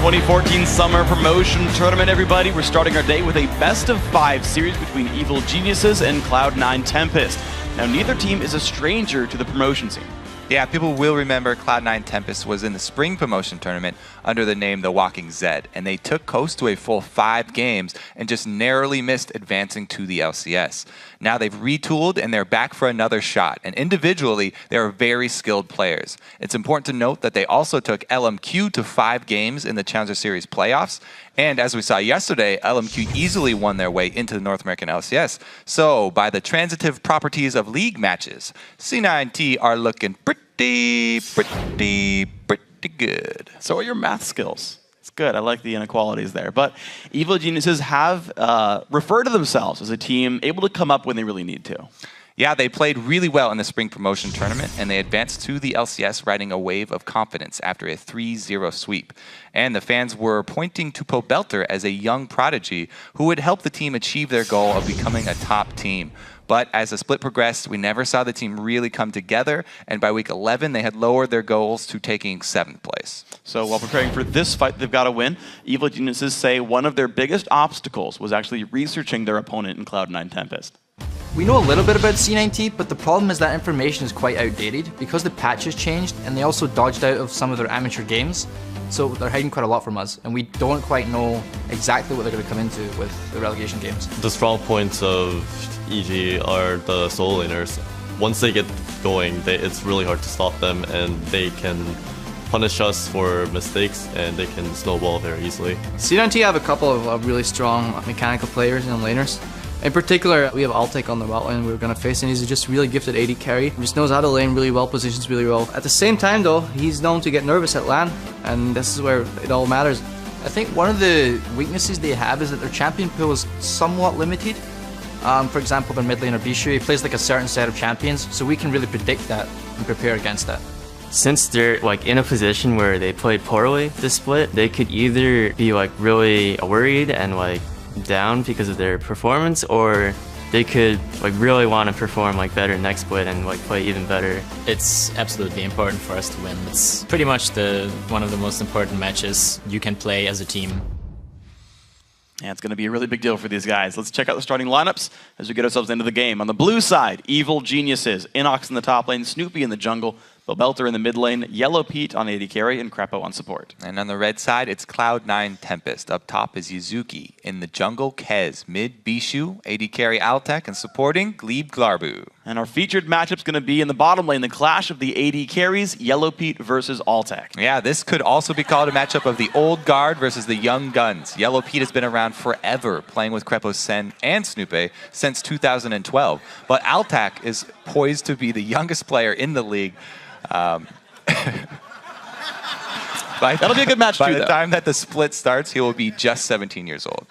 2014 Summer Promotion Tournament, everybody. We're starting our day with a best-of-5 series between Evil Geniuses and Cloud9 Tempest. Now, neither team is a stranger to the promotion scene. Yeah, people will remember Cloud9 Tempest was in the spring promotion tournament under the name The Walking Zed, and they took Coast to a full 5 games and just narrowly missed advancing to the LCS. Now they've retooled and they're back for another shot, and individually, they are very skilled players. It's important to note that they also took LMQ to 5 games in the Challenger Series playoffs, and as we saw yesterday, LMQ easily won their way into the North American LCS. So, by the transitive properties of league matches, C9T are looking pretty good. So are your math skills. It's good. I like the inequalities there. But Evil Geniuses have referred to themselves as a team able to come up when they really need to. Yeah, they played really well in the spring promotion tournament, and they advanced to the LCS riding a wave of confidence after a 3-0 sweep. And the fans were pointing to Pobelter as a young prodigy who would help the team achieve their goal of becoming a top team. But as the split progressed, we never saw the team really come together, and by week 11, they had lowered their goals to taking 7th place. So while preparing for this fight they've got to win, Evil Geniuses say one of their biggest obstacles was actually researching their opponent in Cloud9 Tempest. We know a little bit about C9T, but the problem is that information is quite outdated because the patches changed and they also dodged out of some of their amateur games. So they're hiding quite a lot from us, and we don't quite know exactly what they're going to come into with the relegation games. The strong points of EG are the solo laners. Once they get going, it's really hard to stop them, and they can punish us for mistakes, and they can snowball very easily. C9T have a couple of really strong mechanical players and laners. In particular, we have Altek on the bot lane we're going to face, and he's just really gifted AD carry. He just knows how to lane really well, positions really well. At the same time though, he's known to get nervous at LAN, and this is where it all matters. I think one of the weaknesses they have is that their champion pool is somewhat limited. For example, their mid laner Bishu, he plays like a certain set of champions, so we can really predict that and prepare against that. Since they're in a position where they played poorly this split, they could either be really worried and down because of their performance, or they could really want to perform better next split and play even better. It's absolutely important for us to win. It's pretty much one of the most important matches you can play as a team. Yeah, it's going to be a really big deal for these guys. Let's check out the starting lineups as we get ourselves into the game. On the blue side, Evil Geniuses, Inox in the top lane, Snoopy in the jungle, Pobelter in the mid lane, Yellow Pete on AD carry, and Crepo on support. And on the red side, it's Cloud9 Tempest. Up top is Yuzuki. In the jungle, Kez. Mid, Bishu. AD carry, Altek. And supporting, Glebe Glarbu. And our featured matchup's going to be in the bottom lane, the clash of the AD carries, Yellow Pete versus Altek. Yeah, this could also be called a matchup of the old guard versus the young guns. Yellow Pete has been around forever, playing with Crepo Sen and Snoopy since 2012. But Altek is poised to be the youngest player in the league. That'll be a good match, by too, the time that the split starts, he will be just 17 years old.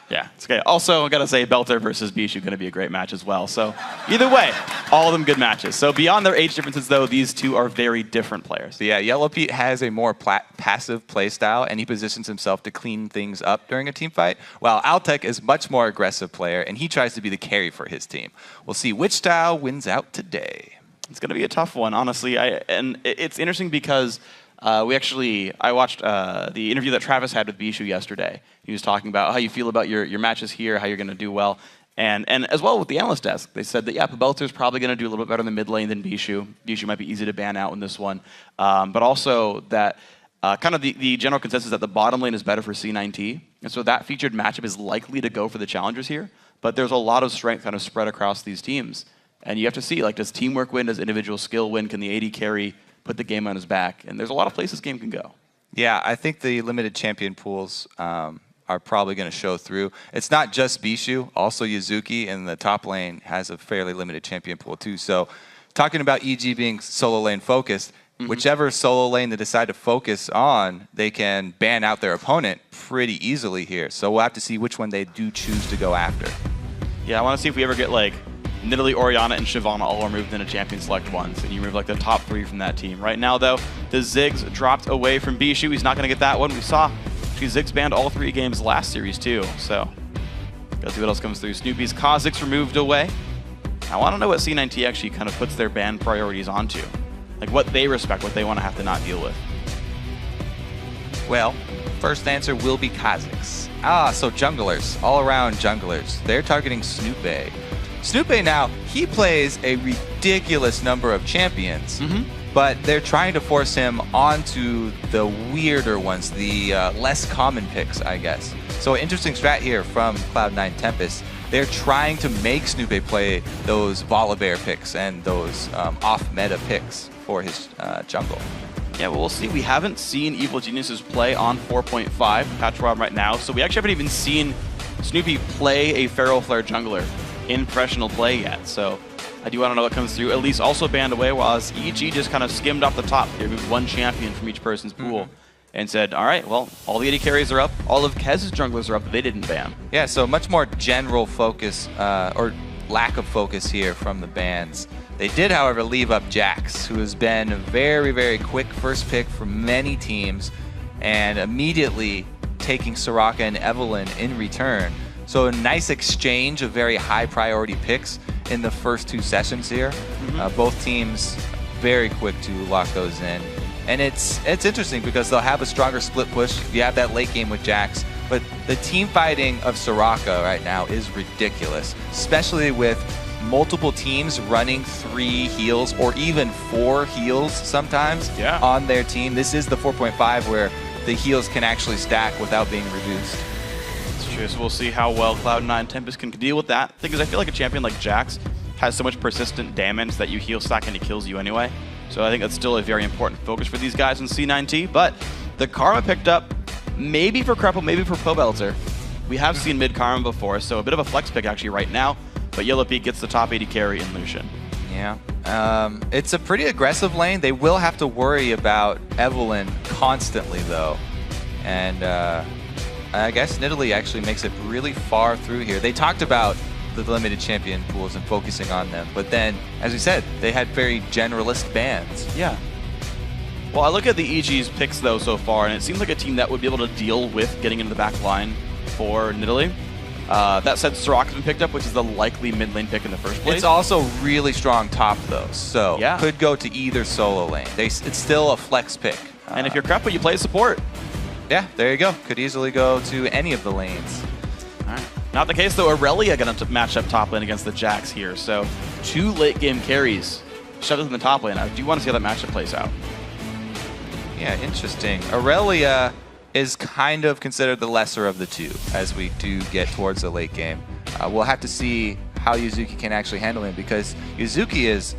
Yeah, it's okay. Also, I gotta say, Belter versus Bishu going to be a great match as well. So either way, all of them good matches. So beyond their age differences, though, these two are very different players. So yeah, Yellow Pete has a more passive playstyle, and he positions himself to clean things up during a team fight, while Altek is much more aggressive player, and he tries to be the carry for his team. We'll see which style wins out today. It's going to be a tough one, honestly. And it's interesting because I watched the interview that Travis had with Bishu yesterday. He was talking about how you feel about your matches here, how you're going to do well. And as well with the analyst desk, they said that, yeah, Pobelter's probably going to do a little bit better in the mid lane than Bishu. Bishu might be easy to ban out in this one. But also that kind of the general consensus that the bottom lane is better for C9T. And so that featured matchup is likely to go for the challengers here. But there's a lot of strength kind of spread across these teams. And you have to see, does teamwork win? Does individual skill win? Can the AD carry put the game on his back? And there's a lot of places this game can go. Yeah, I think the limited champion pools are probably going to show through. It's not just Bishu. Also Yuzuki in the top lane has a fairly limited champion pool too. So talking about EG being solo lane focused, whichever solo lane they decide to focus on, they can ban out their opponent pretty easily here. So we'll have to see which one they do choose to go after. Yeah, I want to see if we ever get Nidalee, Orianna, and Shyvana all removed in a champion select once, and you remove the top 3 from that team. Right now, though, the Ziggs dropped away from Bishu. He's not going to get that one. We saw Ziggs banned all 3 games last series, too. So, gotta see what else comes through. Snoopy's Kha'Zix removed away. I want to know what C9T actually kind of puts their ban priorities onto. What they respect, what they want to have to not deal with. Well, first answer will be Kha'Zix. So junglers, all around junglers. They're targeting Snoopy. Snoopy now, he plays a ridiculous number of champions, but they're trying to force him onto the weirder ones, the less common picks, I guess. So interesting strat here from Cloud9 Tempest. They're trying to make Snoopy play those Volibear picks and those off-meta picks for his jungle. Yeah, well, we'll see. We haven't seen Evil Geniuses play on 4.5 patch ROM right now, so we actually haven't even seen Snoopy play a Feral Flare jungler in professional play yet. So I do want to know what comes through. At least also banned away, while EG just kind of skimmed off the top. They removed one champion from each person's pool and said, all right, well, all the AD carries are up. All of Kez's junglers are up. They didn't ban. Yeah, so much more general focus or lack of focus here from the bans. They did, however, leave up Jax, who has been a very, very quick first pick for many teams, and immediately taking Soraka and Evelynn in return. So a nice exchange of very high priority picks in the first 2 sessions here. Both teams very quick to lock those in. And it's interesting because they'll have a stronger split push. You have that late game with Jax, but the team fighting of Soraka right now is ridiculous, especially with multiple teams running 3 heals or even 4 heals sometimes on their team. This is the 4.5 where the heals can actually stack without being reduced. It's true, so we'll see how well Cloud9 Tempest can deal with that. Because I feel like a champion like Jax has so much persistent damage that you heal stack and he kills you anyway. So I think that's still a very important focus for these guys in C9T. But the Karma picked up, maybe for Crepple, maybe for Pobelter. We have seen mid Karma before, so a bit of a flex pick actually right now. But Yellow Peak gets the top 80 carry in Lucian. Yeah, it's a pretty aggressive lane. They will have to worry about Evelynn constantly, though. And I guess Nidalee actually makes it really far through here. They talked about the limited champion pools and focusing on them. But then, as we said, they had very generalist bans. Yeah. Well, I look at the EG's picks, though, so far, and it seems like a team that would be able to deal with getting into the back line for Nidalee. That said, Soraka's been picked up, which is the likely mid lane pick in the first place. It's also really strong top, though, so yeah, could go to either solo lane. It's still a flex pick. And if you're Crepple, you play support. Yeah, there you go. Could easily go to any of the lanes. All right. Not the case, though. Aurelia going to match up top lane against the Jax here. So 2 late game carries shoved in the top lane. I do want to see how that matchup plays out. Yeah, interesting. Aurelia is kind of considered the lesser of the 2 as we do get towards the late game. We'll have to see how Yuzuki can actually handle him, because Yuzuki has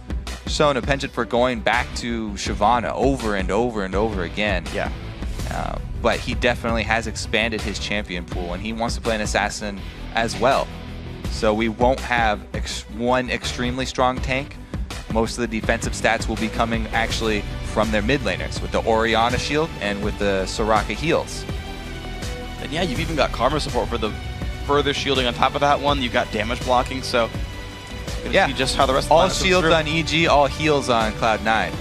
shown a penchant for going back to Shyvana over and over and over again. Yeah. But he definitely has expanded his champion pool, and he wants to play an assassin as well. So we won't have one extremely strong tank. Most of the defensive stats will be coming actually from their mid laners with the Orianna shield and with the Soraka heals. And yeah, you've even got Karma support for the further shielding on top of that one. You've got damage blocking, so yeah, see just how the rest of all the shields on EG, all heals on Cloud9.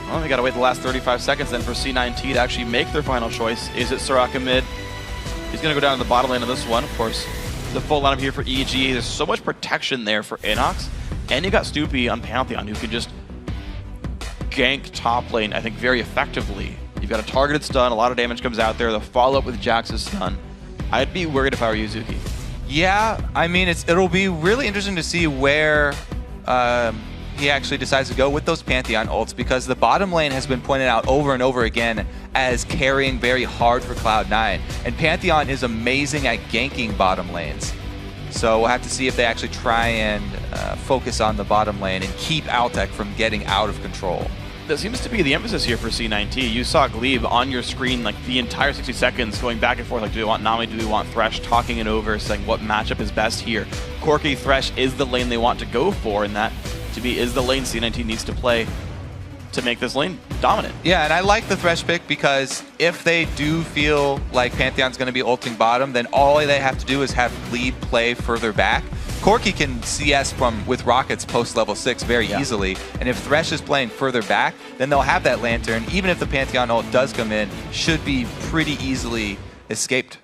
Well, we gotta wait the last 35 seconds then for C9T to actually make their final choice. Is it Soraka mid? He's gonna go down to the bottom lane of this one. Of course, the full lineup here for EG. There's so much protection there for Inox. And you got Stoopy on Pantheon, who can just gank top lane, I think, very effectively. You've got a targeted stun, a lot of damage comes out there. The follow-up with Jax's stun. I'd be worried if I were Yuzuki. Yeah, I mean, it'll be really interesting to see where he actually decides to go with those Pantheon ults, because the bottom lane has been pointed out over and over again as carrying very hard for Cloud9. And Pantheon is amazing at ganking bottom lanes. So we'll have to see if they actually try and focus on the bottom lane and keep Altec from getting out of control. That seems to be the emphasis here for C9T. You saw Glebe on your screen like the entire 60 seconds going back and forth, like, do we want Nami, do we want Thresh, talking it over, saying what matchup is best here. Corki Thresh is the lane they want to go for, and that to be is the lane C9T needs to play to make this lane dominant. Yeah, and I like the Thresh pick, because if they do feel like Pantheon's going to be ulting bottom, then all they have to do is have Glebe play further back. Corki can CS with Rockets post level 6 very easily, and if Thresh is playing further back, then they'll have that Lantern. Even if the Pantheon ult does come in, should be pretty easily escaped.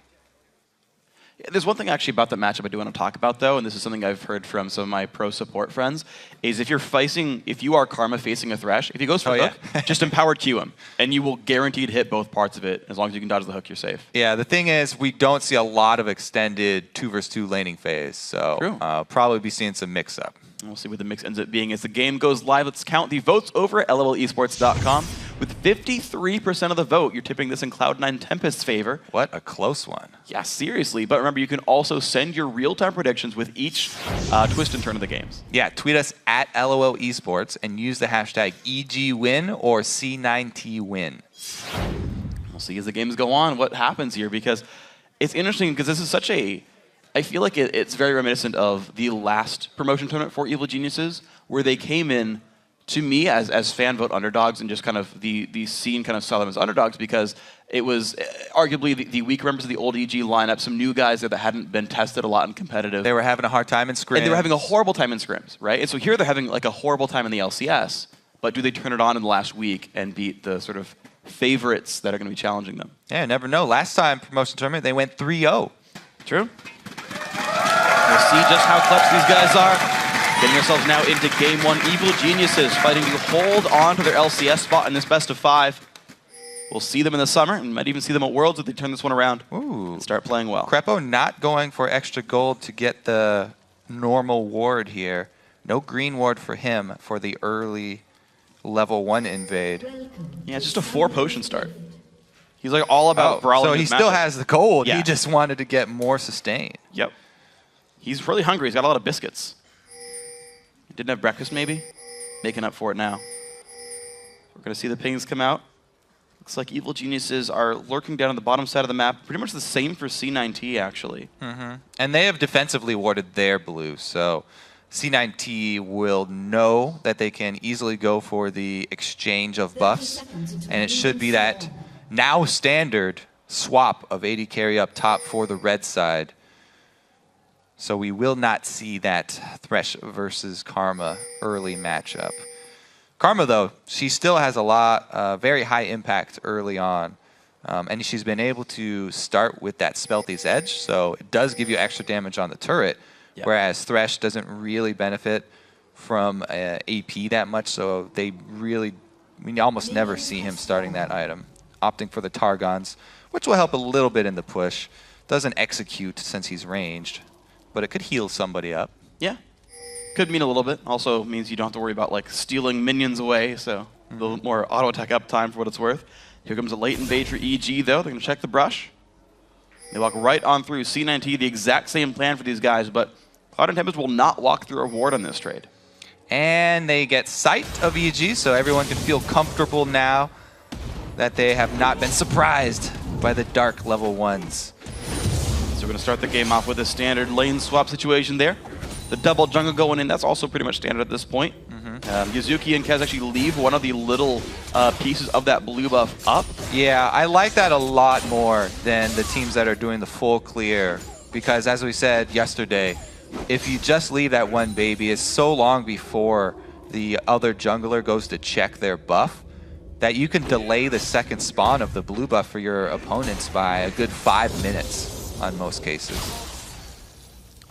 There's one thing actually about that matchup I do want to talk about, though, and this is something I've heard from some of my pro support friends, is if you are Karma facing a Thresh, if he goes for hook, just empowered Q him, and you will guaranteed hit both parts of it. As long as you can dodge the hook, you're safe. Yeah, the thing is, we don't see a lot of extended 2v2 laning phase, so probably be seeing some mix-up. We'll see what the mix ends up being as the game goes live. Let's count the votes over at lolesports.com. With 53% of the vote, you're tipping this in Cloud9 Tempest's favor. What a close one. Yeah, seriously. But remember, you can also send your real-time predictions with each twist and turn of the games. Yeah, tweet us at LOL Esports and use the hashtag EGWin or C9T win. We'll see as the games go on what happens here, because it's interesting because this is such a... I feel like it's very reminiscent of the last promotion tournament for Evil Geniuses, where they came in, to me, as fan vote underdogs, and just kind of the scene kind of saw them as underdogs, because it was arguably the weaker members of the old EG lineup, some new guys there that hadn't been tested a lot in competitive. They were having a hard time in scrims. And they were having a horrible time in scrims, right? And so here they're having like a horrible time in the LCS, but do they turn it on in the last week and beat the sort of favorites that are going to be challenging them? Yeah, you never know. Last time promotion tournament, they went 3-0. True. We'll see just how clutch these guys are. Getting ourselves now into Game 1. Evil Geniuses fighting to hold on to their LCS spot in this best of 5. We'll see them in the summer, and might even see them at Worlds if they turn this one around and start playing well. Crepo not going for extra gold to get the normal ward here. No green ward for him for the early level 1 invade. Yeah, it's just a 4-potion start. He's like all about brawling. So he still has the gold. Yeah. He just wanted to get more sustain. Yep. He's really hungry. He's got a lot of biscuits. He didn't have breakfast, maybe? Making up for it now. We're going to see the pings come out. Looks like Evil Geniuses are lurking down on the bottom side of the map. Pretty much the same for C9T, actually. And they have defensively warded their blue, so C9T will know that they can easily go for the exchange of buffs, and it should be that now standard swap of AD carry up top for the red side. So we will not see that Thresh versus Karma early matchup. Karma, though, she still has a lot, very high impact early on. And she's been able to start with that Spelthy's Edge, so it does give you extra damage on the turret, whereas Thresh doesn't really benefit from AP that much, so they really, we almost never see him starting that item. Opting for the Targons, which will help a little bit in the push. Doesn't execute since he's ranged, but it could heal somebody up. Yeah. Could mean a little bit. Also means you don't have to worry about like stealing minions away, so a little more auto attack uptime for what it's worth. Here comes a late invade for EG though. They're going to check the brush. They walk right on through. C9T, the exact same plan for these guys, but Cloud9 Tempest will not walk through a ward on this trade. And they get sight of EG, so everyone can feel comfortable now that they have not been surprised by the dark level 1s. So we're going to start the game off with a standard lane swap situation there. The double jungle going in, that's also pretty much standard at this point. Yuzuki and Kaz actually leave one of the little pieces of that blue buff up. Yeah, I like that a lot more than the teams that are doing the full clear, because as we said yesterday, if you just leave that one baby, it's so long before the other jungler goes to check their buff that you can delay the second spawn of the blue buff for your opponents by a good 5 minutes on most cases.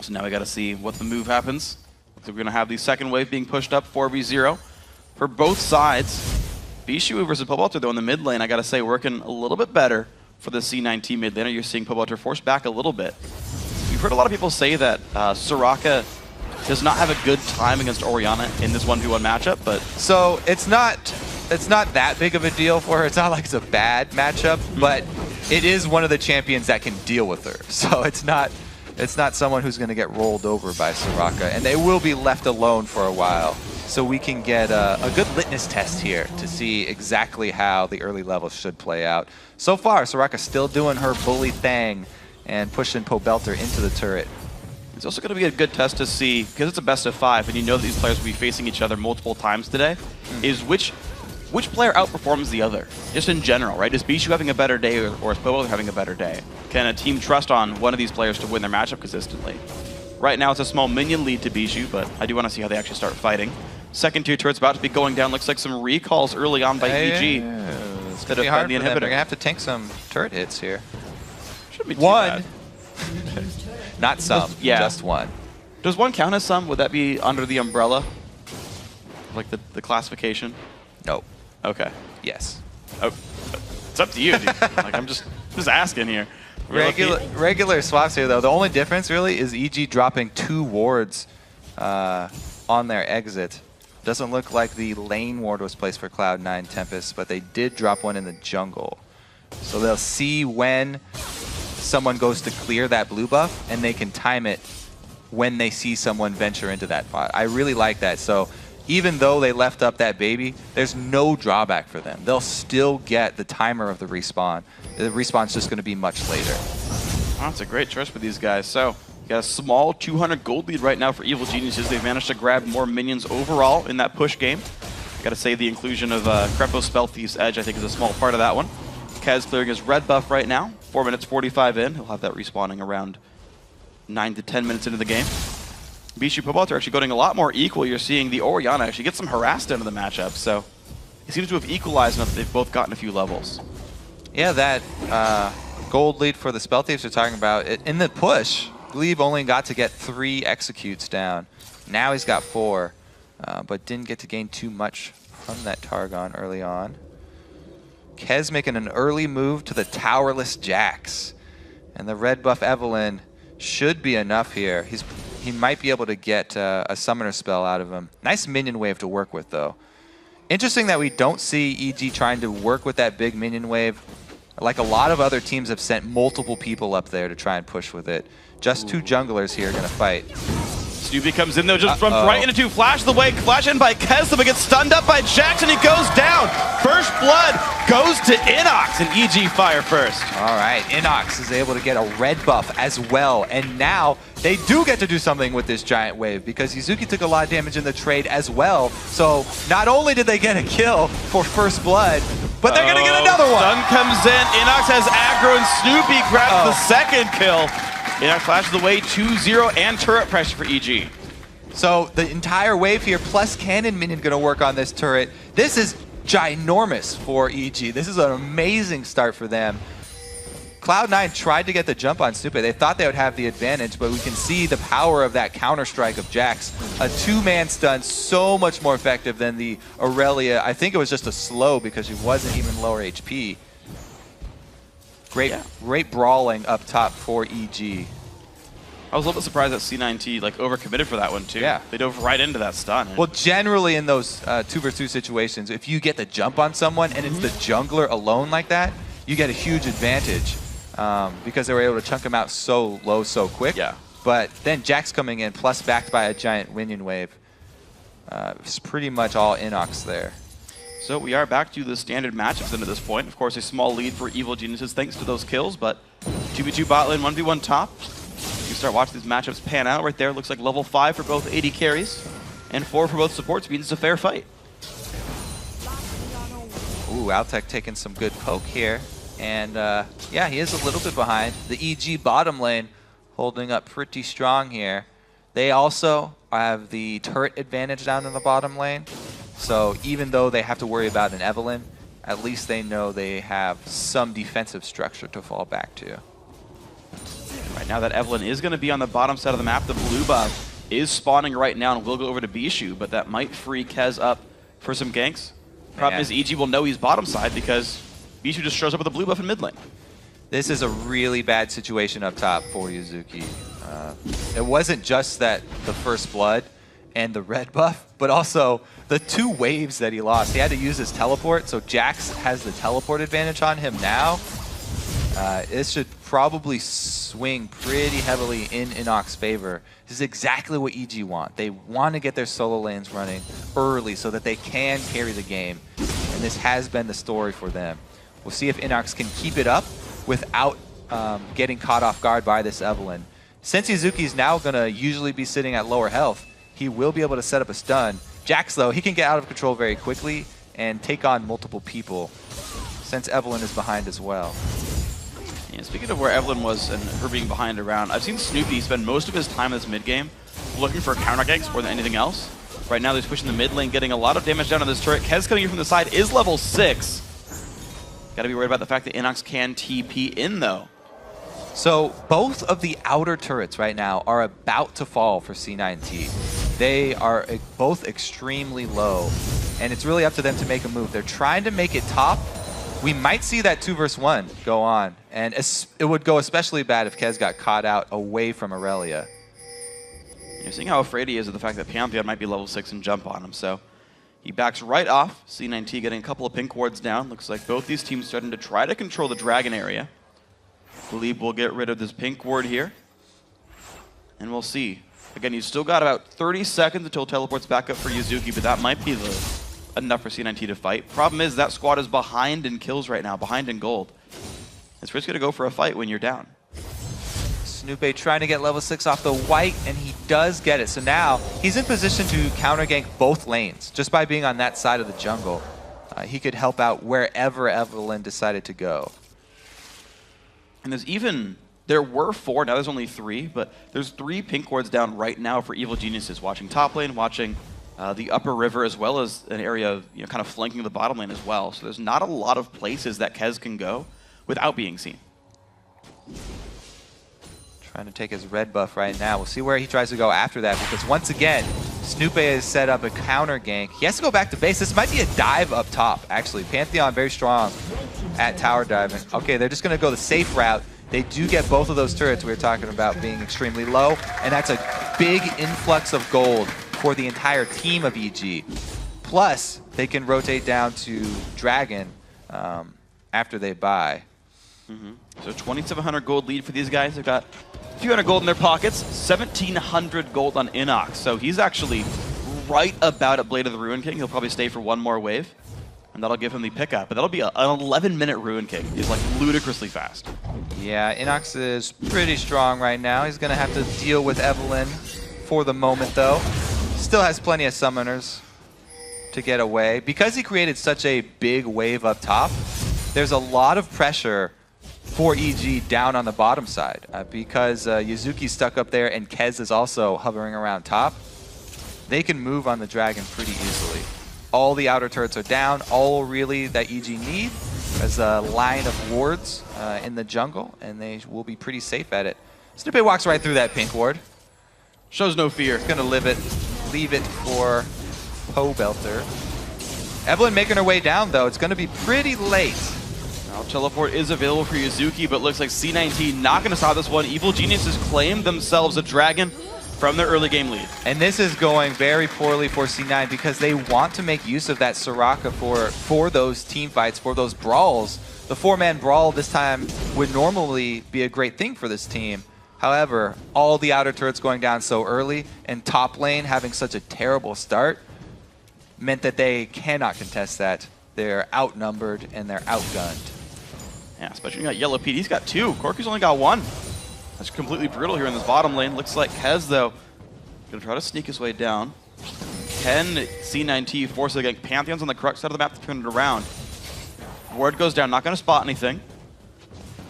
So now we got to see what the move happens. So we're going to have the second wave being pushed up 4v0 for both sides. Bishu versus Pobelter, though, in the mid lane, I got to say, working a little bit better for the C9T mid laner. You're seeing Pobelter force back a little bit. We've heard a lot of people say that Soraka does not have a good time against Orianna in this 1v1 matchup, but... So it's not that big of a deal for her. It's not like it's a bad matchup, but it is one of the champions that can deal with her. So it's not someone who's going to get rolled over by Soraka, and they will be left alone for a while. So we can get a good litmus test here to see exactly how the early levels should play out. So far, Soraka's still doing her bully thing and pushing Pobelter into the turret. It's also going to be a good test to see, because it's a best of 5, and you know that these players will be facing each other multiple times today, is which player outperforms the other, just in general, right? Is Bishu having a better day, or is Pobelter having a better day? Can a team trust on one of these players to win their matchup consistently? Right now, it's a small minion lead to Bishu, but I do want to see how they actually start fighting. Second tier turret's about to be going down. Looks like some recalls early on by EG. It's going to be hard for them. They're going to have to tank some turret hits here. Shouldn't be too bad. Not some, Yeah. just one. Does one count as some? Would that be under the umbrella? Like the classification? Nope. Okay. Yes. Oh, it's up to you, dude. Like, I'm just asking here. You're Regular swaps here, though. The only difference, really, is EG dropping 2 wards on their exit. Doesn't look like the lane ward was placed for Cloud9 Tempest, but they did drop one in the jungle. So they'll see when someone goes to clear that blue buff, and they can time it when they see someone venture into that pot. I really like that. So even though they left up that baby, there's no drawback for them. They'll still get the timer of the respawn. The respawn's just going to be much later. Oh, that's a great choice for these guys. So you got a small 200 gold lead right now for Evil Geniuses. They've managed to grab more minions overall in that push game. Got to say the inclusion of Krepo Spell Thief's Edge, I think, is a small part of that one. Kez clearing his red buff right now. 4 minutes 45 in. He'll have that respawning around 9 to 10 minutes into the game. Bishu Pobalt are actually going a lot more equal. You're seeing the Orianna actually get some harassed into the matchup, so it seems to have equalized enough that they've both gotten a few levels. Yeah, that gold lead for the Spell Thieves we're talking about, in the push, Glebe only got to get 3 executes down. Now he's got 4, but didn't get to gain too much from that Targon early on. Kez making an early move to the towerless Jax. And the red buff Evelynn should be enough here. He might be able to get a summoner spell out of him. Nice minion wave to work with, though. Interesting that we don't see EG trying to work with that big minion wave. Like a lot of other teams have sent multiple people up there to try and push with it. Just 2 junglers here are going to fight. Snoopy comes in, though, just runs right into 2. Flash the way, flash in by Kez, but gets stunned up by Jackson. He goes down. First blood goes to Inox, and EG fire first. All right, Inox is able to get a red buff as well, and now they do get to do something with this giant wave because Yuzuki took a lot of damage in the trade as well. So not only did they get a kill for first blood, but they're going to get another one. Stun comes in, Inox has aggro, and Snoopy grabs the second kill. Inox flashes away 2-0 and turret pressure for EG. So the entire wave here plus cannon minion going to work on this turret. This is ginormous for EG. This is an amazing start for them. Cloud9 tried to get the jump on Snoopy. They thought they would have the advantage, but we can see the power of that counter-strike of Jax. A 2-man stun, so much more effective than the Aurelia. I think it was just a slow because she wasn't even lower HP. Great brawling up top for EG. I was a little bit surprised that C9T overcommitted for that one too. Yeah. They dove right into that stun. Well, generally in those 2v2 situations, if you get the jump on someone and it's the jungler alone like that, you get a huge advantage because they were able to chunk him out so low so quick. Yeah. But then Jax coming in, plus backed by a giant minion wave. It's pretty much all Inox there. So we are back to the standard matchups into this point. Of course, a small lead for Evil Geniuses thanks to those kills, but 2v2 bot lane, 1v1 top. You start watching these matchups pan out right there. Looks like level 5 for both AD carries and 4 for both supports means it's a fair fight. Ooh, Altec taking some good poke here. And yeah, he is a little bit behind. The EG bottom lane holding up pretty strong here. They also have the turret advantage down in the bottom lane. So even though they have to worry about an Evelynn, at least they know they have some defensive structure to fall back to. Right now that Evelynn is going to be on the bottom side of the map. The blue buff is spawning right now and will go over to Bishu, but that might free Kez up for some ganks. Problem is EG will know he's bottom side because Bishu just shows up with a blue buff in mid lane. This is a really bad situation up top for Yuzuki. It wasn't just that the first blood and the red buff, but also the 2 waves that he lost. He had to use his teleport, so Jax has the teleport advantage on him now. This should probably swing pretty heavily in Inox's favor. This is exactly what EG want. They want to get their solo lanes running early so that they can carry the game. And this has been the story for them. We'll see if Inox can keep it up without getting caught off guard by this Evelynn. Since Yuzuki's now going to usually be sitting at lower health, he will be able to set up a stun. Jax, though, he can get out of control very quickly and take on multiple people since Evelynn is behind as well. Yeah, speaking of where Evelynn was and her being behind around, I've seen Snoopy spend most of his time in this mid game looking for counter ganks more than anything else. Right now he's pushing the mid lane, getting a lot of damage down on this turret. Kez coming in from the side is level 6. Gotta be worried about the fact that Inox can TP in though. So both of the outer turrets right now are about to fall for C9T. They are both extremely low, and it's really up to them to make a move. They're trying to make it top. We might see that 2 versus 1 go on, and it would go especially bad if Kez got caught out away from Aurelia. You're seeing how afraid he is of the fact that Pantheon might be level 6 and jump on him, so he backs right off. C9T getting a couple of pink wards down. Looks like both these teams starting to try to control the Dragon area. Glebe will get rid of this pink ward here, and we'll see. Again, you've still got about 30 seconds until teleports back up for Yuzuki, but that might be enough for C9T to fight. Problem is that squad is behind in kills right now, behind in gold. It's risky to go for a fight when you're down. Snoopé trying to get level 6 off the white, and he does get it. So now he's in position to counter gank both lanes just by being on that side of the jungle. He could help out wherever Evelyn decided to go. And there were 4, now there's only 3, but there's 3 pink wards down right now for Evil Geniuses, watching top lane, watching the upper river, as well as an area kind of flanking the bottom lane as well. So there's not a lot of places that Kez can go without being seen. Trying to take his red buff right now. We'll see where he tries to go after that, because once again, Snoopé has set up a counter gank. He has to go back to base. This might be a dive up top, actually. Pantheon very strong at tower diving. Okay, they're just going to go the safe route. They do get both of those turrets we were talking about being extremely low, and that's a big influx of gold for the entire team of EG. Plus, they can rotate down to Dragon after they buy. So 2,700 gold lead for these guys. They've got a few hundred gold in their pockets, 1,700 gold on Inox. So he's actually right about at Blade of the Ruin King. He'll probably stay for one more wave, and that'll give him the pickup. But that'll be an 11-minute Ruin King. He's like ludicrously fast. Yeah, Inox is pretty strong right now. He's going to have to deal with Evelyn for the moment, though. Still has plenty of summoners to get away. Because he created such a big wave up top, there's a lot of pressure for EG down on the bottom side. Because Yuzuki's stuck up there and Kez is also hovering around top, they can move on the Dragon pretty easily. All the outer turrets are down. All really that EG need is a line of wards in the jungle, and they will be pretty safe at it. Snoopé walks right through that pink ward. Shows no fear. He's gonna leave it for Poe Belter. Evelyn making her way down, though. It's gonna be pretty late. Now teleport is available for Yuzuki, but looks like C9T not gonna stop this one. Evil Geniuses claimed themselves a Dragon from their early game lead. And this is going very poorly for C9 because they want to make use of that Soraka for those team fights, for those brawls. The 4-man brawl this time would normally be a great thing for this team. However, all the outer turrets going down so early and top lane having such a terrible start meant that they cannot contest that. They're outnumbered and they're outgunned. Yeah, especially when you got Yellow Pete. He's got 2. Corky's only got 1. That's completely brutal here in this bottom lane. Looks like Kez, though, going to try to sneak his way down. Can C9T force it again? Pantheon's on the correct side of the map to turn it around. Ward goes down, not going to spot anything.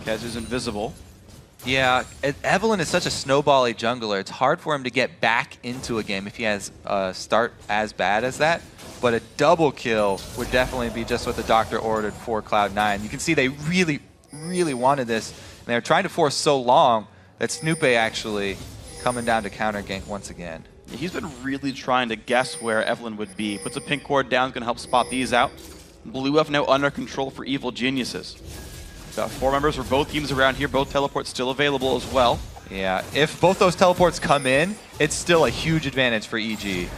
Kez is invisible. Yeah, Evelyn is such a snowbally jungler. It's hard for him to get back into a game if he has a start as bad as that. But a double kill would definitely be just what the doctor ordered for Cloud9. You can see they really, really wanted this. And they were trying to force so long that Snoopé actually coming down to counter gank once again. He's been really trying to guess where Evelyn would be. Puts a pink ward down, going to help spot these out. Blue F now under control for Evil Geniuses. Got 4 members for both teams around here. Both teleports still available as well. Yeah, if both those teleports come in, it's still a huge advantage for EG.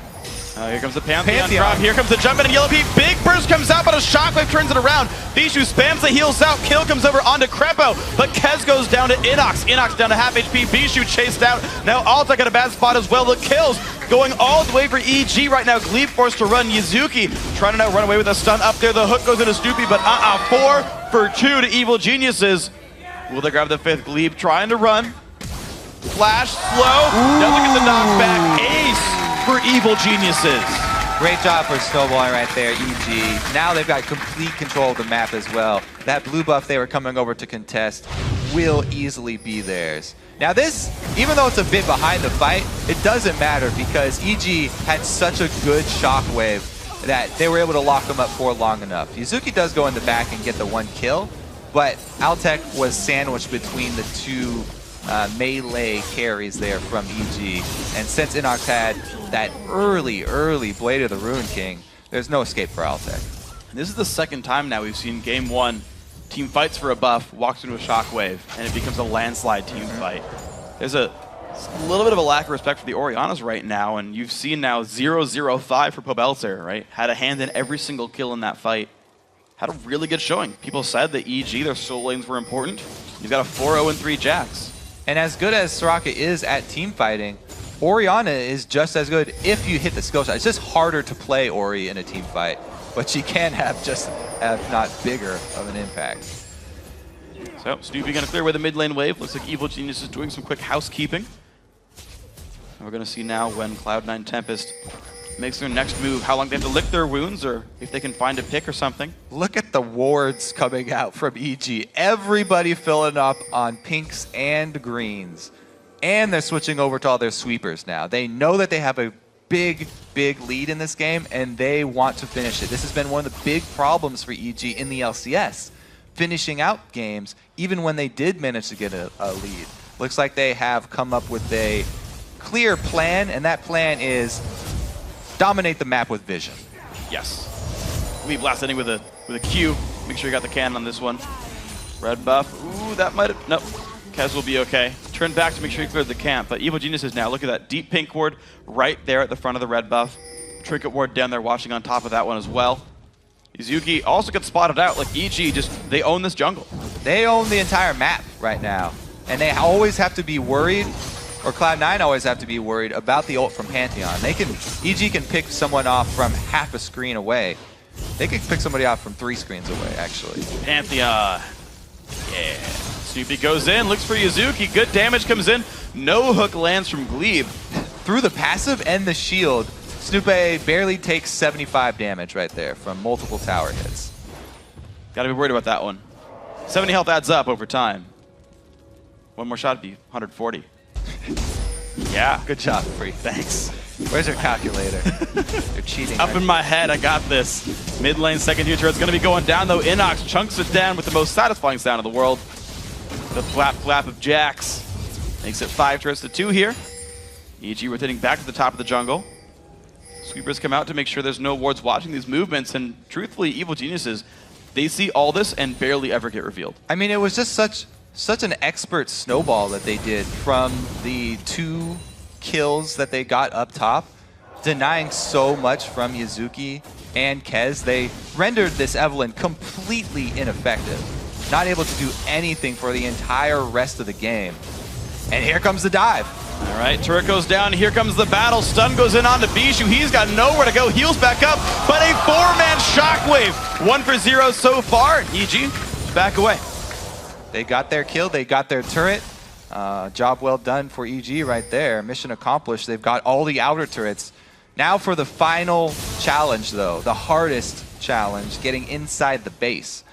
Here comes the Pantheon drop. Here comes the jump in, and Yellow Pete. Big burst comes out, but a shockwave turns it around. Bishu spams the heals out. Kill comes over onto Crepo, but Kez goes down to Inox. Inox down to half HP. Bishu chased out. Now Alta got a bad spot as well. The kills going all the way for EG right now. Glebe forced to run. Yuzuki trying to now run away with a stun up there. The hook goes into Snoopy, but 4 for 2 to Evil Geniuses. Will they grab the 5th? Glebe trying to run. Flash, slow. Doesn't get the knockback. Ace for Evil Geniuses. Great job for snowballing right there, EG. Now they've got complete control of the map as well. That blue buff they were coming over to contest will easily be theirs. Now this, even though it's a bit behind the fight, it doesn't matter because EG had such a good shockwave that they were able to lock them up for long enough. Yuzuki does go in the back and get the 1 kill, but Altec was sandwiched between the two melee carries there from EG. And since Inox had that early Blade of the Ruin King, there's no escape for Altec. This is the second time now we've seen game one. Team fights for a buff, walks into a shockwave, and it becomes a landslide team fight. There's a little bit of a lack of respect for the Oriannas right now, and you've seen now 0-0-5 for Pobelzer, right? Had a hand in every single kill in that fight. Had a really good showing. People said that EG, their soul lanes were important. You've got a 4-0-3 Jax. And as good as Soraka is at team fighting, Orianna is just as good if you hit the skill shot. It's just harder to play Ori in a team fight, but she can have just, if not bigger, of an impact. So, Snoopy gonna clear away the mid lane wave. Looks like Evil Genius is doing some quick housekeeping. And we're gonna see now when Cloud9 Tempest makes their next move, how long they have to lick their wounds, or if they can find a pick or something. Look at the wards coming out from EG. Everybody filling up on pinks and greens. And they're switching over to all their sweepers now. They know that they have a big lead in this game, and they want to finish it. This has been one of the big problems for EG in the LCS. Finishing out games, even when they did manage to get a lead. Looks like they have come up with a clear plan, and that plan is dominate the map with vision. Yes. We blast ending with a Q. Make sure you got the cannon on this one. Red buff. Ooh, that might have... Nope. Kez will be okay. Turn back to make sure you cleared the camp. But Evil Genius is now. Look at that deep pink ward right there at the front of the red buff. Trinket ward down there watching on top of that one as well. Izuki also gets spotted out. Like EG, they own this jungle. They own the entire map right now. And they always have to be worried, or Cloud9 always have to be worried about the ult from Pantheon. EG can pick someone off from half a screen away. They can pick somebody off from 3 screens away, actually. Pantheon. Yeah. Snoopy goes in, looks for Izuki. Good damage comes in. No hook lands from Glebe. Through the passive and the shield, Snoopy barely takes 75 damage right there from multiple tower hits. Gotta be worried about that one. 70 health adds up over time. One more shot would be 140. Yeah. Good job, Free. Thanks. Where's your calculator? You're cheating. Up in my head, I got this. Mid lane, second tier turret's gonna be going down though. Inox chunks it down with the most satisfying sound in the world. The flap of Jax makes it 5 turrets to 2 here. EG rotating back to the top of the jungle. Sweepers come out to make sure there's no wards watching these movements, and truthfully, Evil Geniuses, they see all this and barely ever get revealed. I mean, it was just such an expert snowball that they did from the 2 kills that they got up top, denying so much from Izuki and Kez. They rendered this Evelynn completely ineffective, not able to do anything for the entire rest of the game. And here comes the dive. All right, turret goes down. Here comes the battle. Stun goes in onto Bijou. He's got nowhere to go. Heals back up, but a 4-man shockwave. 1 for 0 so far. EG, back away. They got their kill. They got their turret. Job well done for EG right there. Mission accomplished. They've got all the outer turrets. Now for the final challenge, though, the hardest challenge, getting inside the base.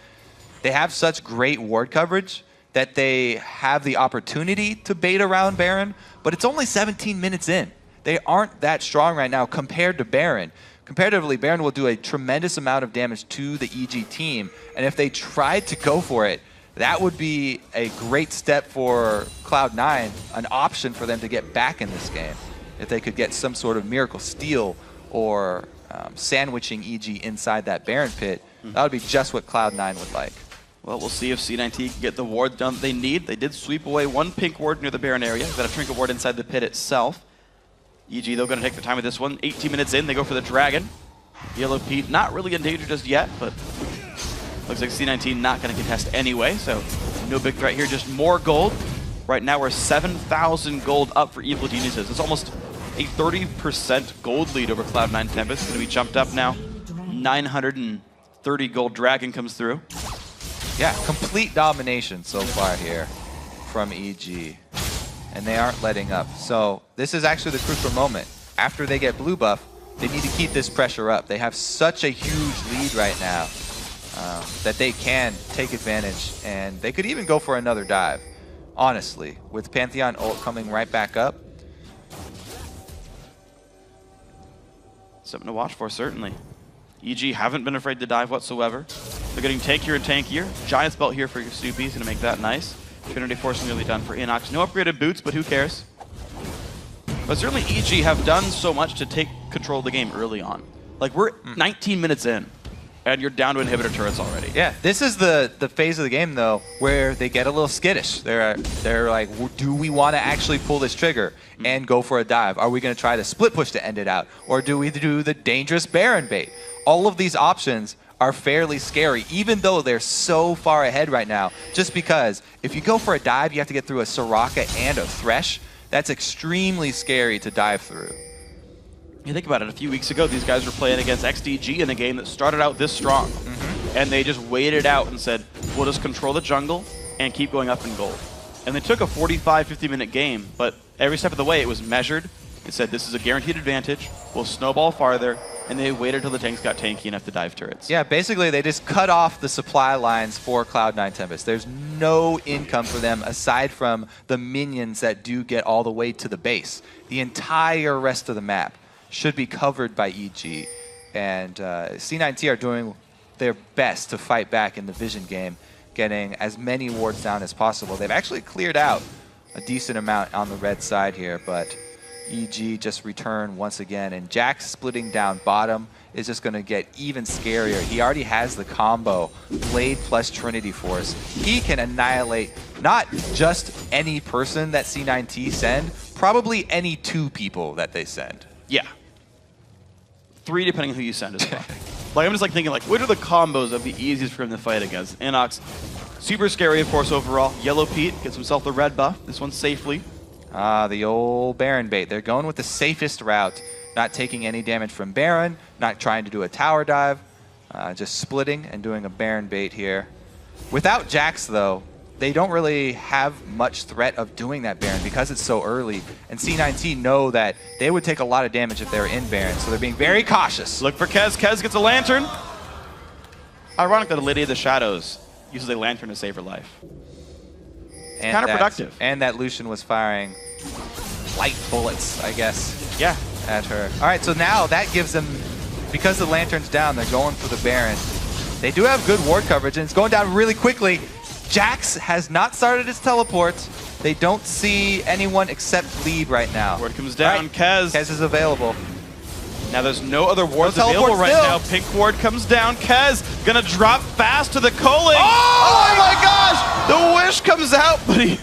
They have such great ward coverage that they have the opportunity to bait around Baron, but it's only 17 minutes in. They aren't that strong right now compared to Baron. Comparatively, Baron will do a tremendous amount of damage to the EG team, and if they tried to go for it, that would be a great step for Cloud9, an option for them to get back in this game. If they could get some sort of miracle steal or sandwiching EG inside that Baron pit, that would be just what Cloud9 would like. Well, we'll see if C9T can get the ward done that they need. They did sweep away 1 pink ward near the Baron area. They've got a Trinket ward inside the pit itself. EG, though, going to take the time with this one. 18 minutes in, they go for the Dragon. Yellow Pete, not really in danger just yet, but looks like C9T not going to contest anyway, so no big threat here, just more gold. Right now, we're 7,000 gold up for Evil Geniuses. It's almost a 30% gold lead over Cloud9 Tempest. It's going to be jumped up now. 930 gold Dragon comes through. Yeah, complete domination so far here from EG. And they aren't letting up. So this is actually the crucial moment. After they get blue buff, they need to keep this pressure up. They have such a huge lead right now that they can take advantage. And they could even go for another dive, honestly. With Pantheon ult coming right back up. Something to watch for, certainly. EG haven't been afraid to dive whatsoever. They're getting tankier and tankier. Giant's Belt here for Snoopy is going to make that nice. Trinity Force nearly done for Inox. No upgraded boots, but who cares? But certainly EG have done so much to take control of the game early on. Like, we're 19 minutes in, and you're down to inhibitor turrets already. Yeah, this is the phase of the game, though, where they get a little skittish. They're like, do we want to actually pull this trigger and go for a dive? Are we going to try the split push to end it out? Or do we do the dangerous Baron bait? All of these options are fairly scary, even though they're so far ahead right now. Just because if you go for a dive, you have to get through a Soraka and a Thresh. That's extremely scary to dive through. You think about it, a few weeks ago, these guys were playing against XDG in a game that started out this strong. And they just waited out and said, we'll just control the jungle and keep going up in gold. And they took a 45, 50-minute game, but every step of the way, it was measured. It said, this is a guaranteed advantage. We'll snowball farther. And they waited till the tanks got tanky enough to dive turrets. Yeah, basically, they just cut off the supply lines for Cloud9 Tempest. There's no income for them aside from the minions that do get all the way to the base. The entire rest of the map should be covered by EG. And C9T are doing their best to fight back in the Vision game, getting as many wards down as possible. They've actually cleared out a decent amount on the red side here, but EG just returned once again. And Jax splitting down bottom is just going to get even scarier. He already has the combo, Blade plus Trinity Force. He can annihilate not just any person that C9T send, probably any 2 people that they send. Yeah. 3 depending on who you send as well. Like, I'm just like thinking, like, what are the combos that would be easiest for him to fight against? Inox, super scary, of course, overall. Yellow Pete gets himself the red buff. This one safely. Ah, the old Baron bait. They're going with the safest route, not taking any damage from Baron, not trying to do a tower dive, just splitting and doing a Baron bait here. Without Jax, though, they don't really have much threat of doing that Baron because it's so early. And C9T know that they would take a lot of damage if they were in Baron, so they're being very cautious. Look for Kez. Kez gets a lantern. Ironic that a Lady of the Shadows uses a lantern to save her life. And counterproductive. And that Lucian was firing light bullets, I guess, Yeah. at her. All right, so now that gives them, because the lantern's down, they're going for the Baron. They do have good ward coverage, and it's going down really quickly. Jax has not started his teleport. They don't see anyone except Glebe right now. Ward comes down. Right. Kez. Kez is available. Now there's no other wards No teleport available right still. now. Pink ward comes down. Kez gonna drop fast to the culling. Oh! My gosh! The wish comes out, but he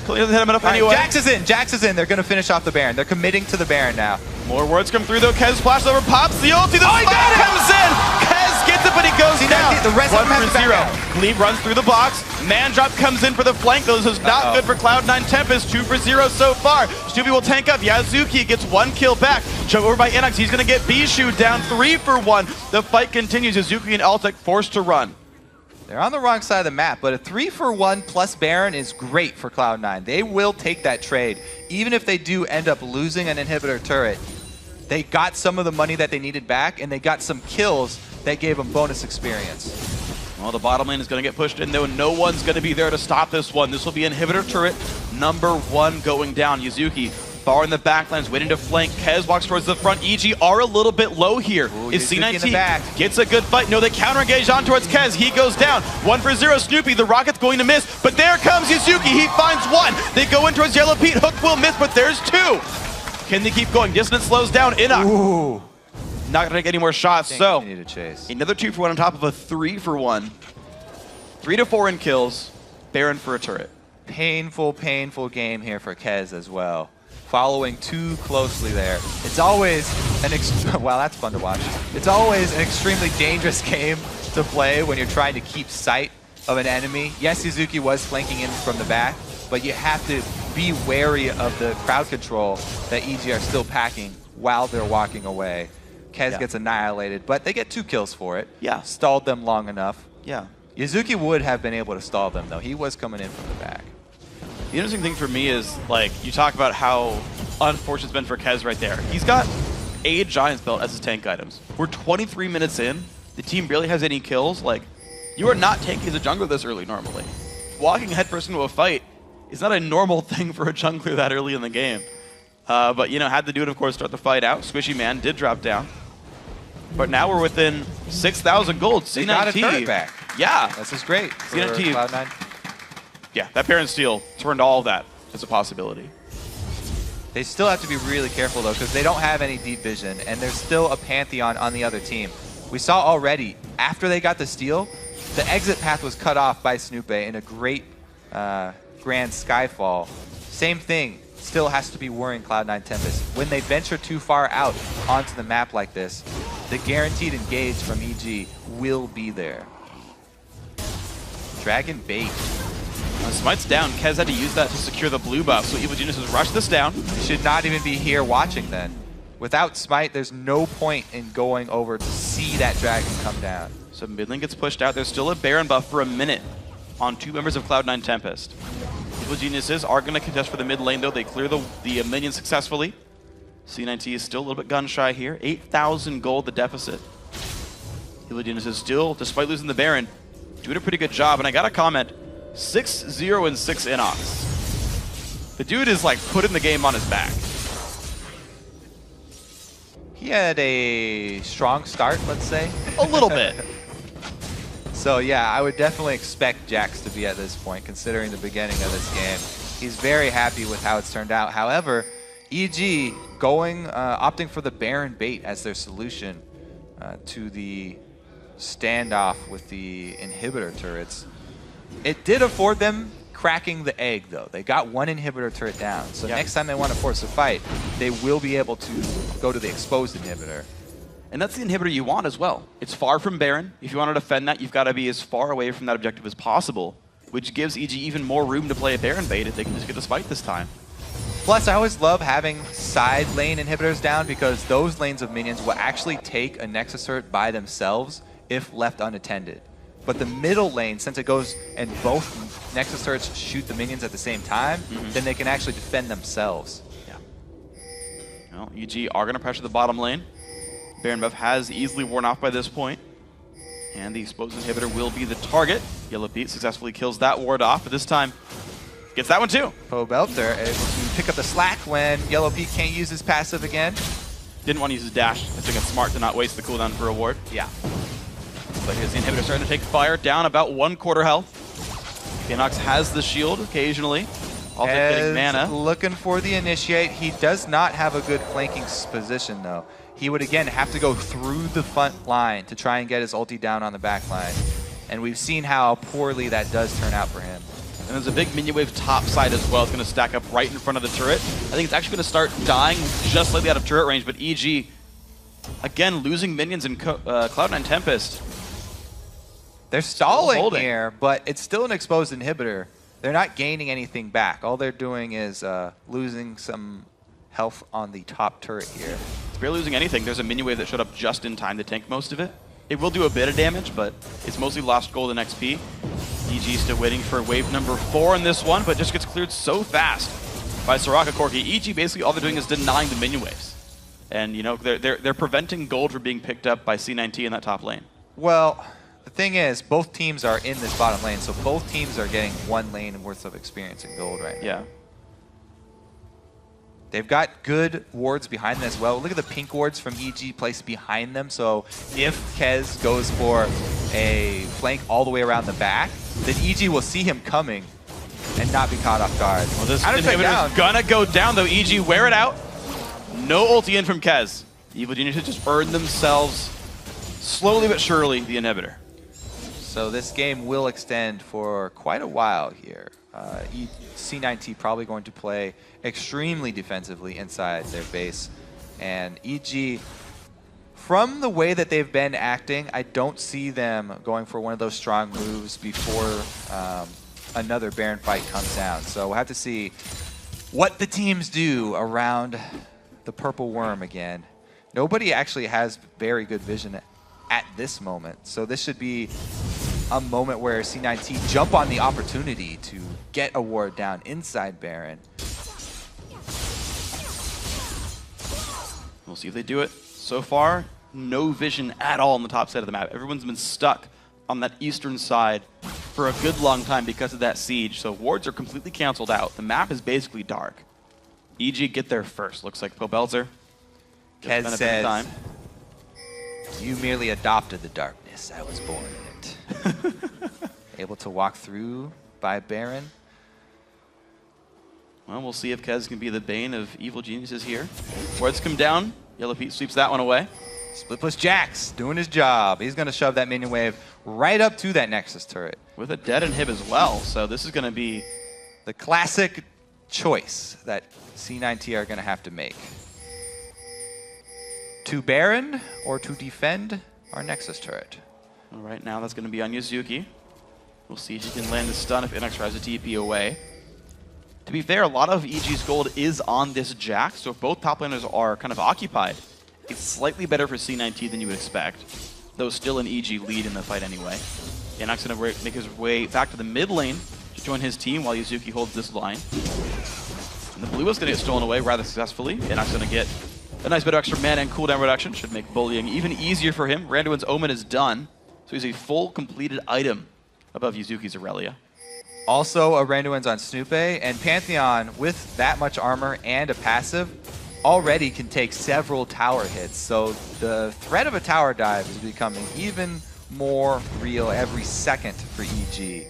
doesn't hit him enough anyway. Right, Jax is in. Jax is in. They're going to finish off the Baron. They're committing to the Baron now. More wards come through though. Kez flashes over, pops the ulti. The he got it! comes in. Kez gets it, but he goes See, down. the rest of them have 1 to for back 0. out. Glebe runs through the box. Man drop comes in for the flank. Those is not good for Cloud9 Tempest. 2 for 0 so far. Snoopy will tank up. Yazuki gets 1 kill back. Chug over by Inox. He's going to get Bishu down 3 for 1. The fight continues. Yazuki and Altek forced to run. They're on the wrong side of the map, but a 3-for-1 plus Baron is great for Cloud9. They will take that trade. Even if they do end up losing an inhibitor turret, they got some of the money that they needed back, and they got some kills that gave them bonus experience. Well, the bottom lane is going to get pushed in, though. No one's going to be there to stop this one. This will be inhibitor turret number 1 going down. Yazuki far in the backlands, waiting to flank. Kez walks towards the front. EG are a little bit low here. Ooh, Is Yazuki in the C9T back. gets a good fight. No, they counter-engage on towards Kez. He goes down. 1 for 0. Snoopy, the rocket's going to miss, but there comes Yazuki. He finds 1. They go in towards Yellow Pete. Hook will miss, but there's 2. Can they keep going? Dissonance slows down. Inox. Ooh. Not going to take any more shots, so They need to chase. another 2 for 1 on top of a 3 for 1. 3 to 4 in kills. Baron for a turret. Painful, painful game here for Kez as well. Following too closely there. It's always an wow, that's fun to watch. It's always an extremely dangerous game to play when you're trying to keep sight of an enemy. Yes, Yazuki was flanking in from the back, but you have to be wary of the crowd control that EG are still packing while they're walking away. Kez gets annihilated, but they get 2 kills for it. Yeah. Stalled them long enough. Yeah. Yazuki would have been able to stall them, though. He was coming in from the back. The interesting thing for me is, like, you talk about how unfortunate it's been for Kez right there. He's got a Giant's Belt as his tank items. We're 23 minutes in. The team barely has any kills. Like, you are not tanky as a jungler this early normally. Walking headfirst into a fight is not a normal thing for a jungler that early in the game. But, you know, had to do it, of course, start the fight out. Squishy Man did drop down. But now we're within 6,000 gold. They got a C9T. turret back. Yeah. This is great for C9T. Cloud9. Yeah, that Baron Steel turned all of that as a possibility. They still have to be really careful, though, because they don't have any deep vision, and there's still a Pantheon on the other team. We saw already, after they got the steal, the exit path was cut off by Snoop in a great Grand Skyfall. Same thing, still has to be worrying Cloud9 Tempest. When they venture too far out onto the map like this, the guaranteed engage from EG will be there. Dragon Bait. Smite's down. Kez had to use that to secure the blue buff, so Evil Genius has rushed this down. Should not even be here watching then. Without Smite, there's no point in going over to see that dragon come down. So mid lane gets pushed out. There's still a Baron buff for a minute on 2 members of Cloud9 Tempest. Evil Geniuses are going to contest for the mid lane, though. They clear the minions successfully. C9T is still a little bit gun shy here. 8,000 gold, the deficit. Evil Geniuses still, despite losing the Baron, doing a pretty good job. And I got to comment, 6-0 and 6 Inox. The dude is like putting the game on his back. He had a strong start, let's say. A little bit. So yeah, I would definitely expect Jax to be at this point, considering the beginning of this game. He's very happy with how it's turned out. However, EG opting for the Baron bait as their solution to the standoff with the inhibitor turrets. It did afford them cracking the egg, though. They got 1 inhibitor turret down. So yep. Next time they want to force a fight, they will be able to go to the exposed inhibitor. And that's the inhibitor you want as well. It's far from Baron. If you want to defend that, you've got to be as far away from that objective as possible, which gives EG even more room to play a Baron bait if they can just get this fight this time. Plus, I always love having side lane inhibitors down because those lanes of minions will actually take a Nexus turret by themselves if left unattended. But the middle lane, since it goes and both Nexus turrets shoot the minions at the same time, then they can actually defend themselves. Yeah. Well, EG are going to pressure the bottom lane. Baron buff has easily worn off by this point. And the exposed inhibitor will be the target. Yellow Pete successfully kills that ward off, but this time gets that one too. Pobelter able to pick up the slack when Yellow Pete can't use his passive again. Didn't want to use his dash. I think it's smart to not waste the cooldown for a ward. Yeah. But here's the inhibitor starting to take fire, down about 1/4 health. Inox has the shield occasionally. Also getting mana. Looking for the initiate. He does not have a good flanking position, though. He would, again, have to go through the front line to try and get his ulti down on the back line. And we've seen how poorly that does turn out for him. And there's a big minion wave top side as well. It's going to stack up right in front of the turret. I think it's actually going to start dying just slightly out of turret range, but EG, again, losing minions in Cloud9 Tempest. They're stalling holding here, but it's still an exposed inhibitor. They're not gaining anything back. All they're doing is losing some health on the top turret here. It's barely losing anything. There's a minion wave that showed up just in time to tank most of it. It will do a bit of damage, but it's mostly lost gold and XP. EG still waiting for wave number 4 in this one, but just gets cleared so fast by Soraka Corki. EG basically all they're doing is denying the minion waves. And you know, they're preventing gold from being picked up by C9T in that top lane. Well, the thing is, both teams are in this bottom lane, so both teams are getting 1 lane worth of experience in gold right now. Yeah. They've got good wards behind them as well. Look at the pink wards from EG placed behind them, so if Kez goes for a flank all the way around the back, then EG will see him coming and not be caught off guard. Well, this inhibitor is gonna go down, though. EG, wear it out. No ulti in from Kez. Evil Geniuses just earned themselves, slowly but surely, the inhibitor. So this game will extend for quite a while here. C9T probably going to play extremely defensively inside their base. And EG, from the way that they've been acting, I don't see them going for one of those strong moves before another Baron fight comes down. So we'll have to see what the teams do around the purple worm again. Nobody actually has very good vision at this moment. So this should be a moment where C9T jump on the opportunity to get a ward down inside Baron. We'll see if they do it. So far, no vision at all on the top side of the map. Everyone's been stuck on that eastern side for a good long time because of that siege. So wards are completely canceled out. The map is basically dark. EG get there first. Looks like Pobelter. Kez says, You merely adopted the darkness. I was born in it. Able to walk through by Baron. Well, we'll see if Kez can be the bane of evil geniuses here. Wards come down. Yellow Pete sweeps that one away. Split plus Jax doing his job. He's going to shove that minion wave right up to that Nexus turret. With a dead inhib as well, so this is going to be the classic choice that C9T are going to have to make. To Baron or to defend our Nexus turret? All right, now that's going to be on Yuzuki. We'll see if he can land the stun if Inox tries to TP away. To be fair, a lot of EG's gold is on this Jax, so if both top laners are kind of occupied, it's slightly better for C9T than you would expect, though still an EG lead in the fight anyway. Inox going to make his way back to the mid lane to join his team while Yuzuki holds this line. And the blue is going to get stolen away rather successfully. Inox going to get a nice bit of extra mana and cooldown reduction. Should make bullying even easier for him. Randuin's Omen is done, so he's a full completed item above Yuzuki's Aurelia. Also, a Randuin's on Snoop, and Pantheon, with that much armor and a passive, already can take several tower hits. So the threat of a tower dive is becoming even more real every second for EG.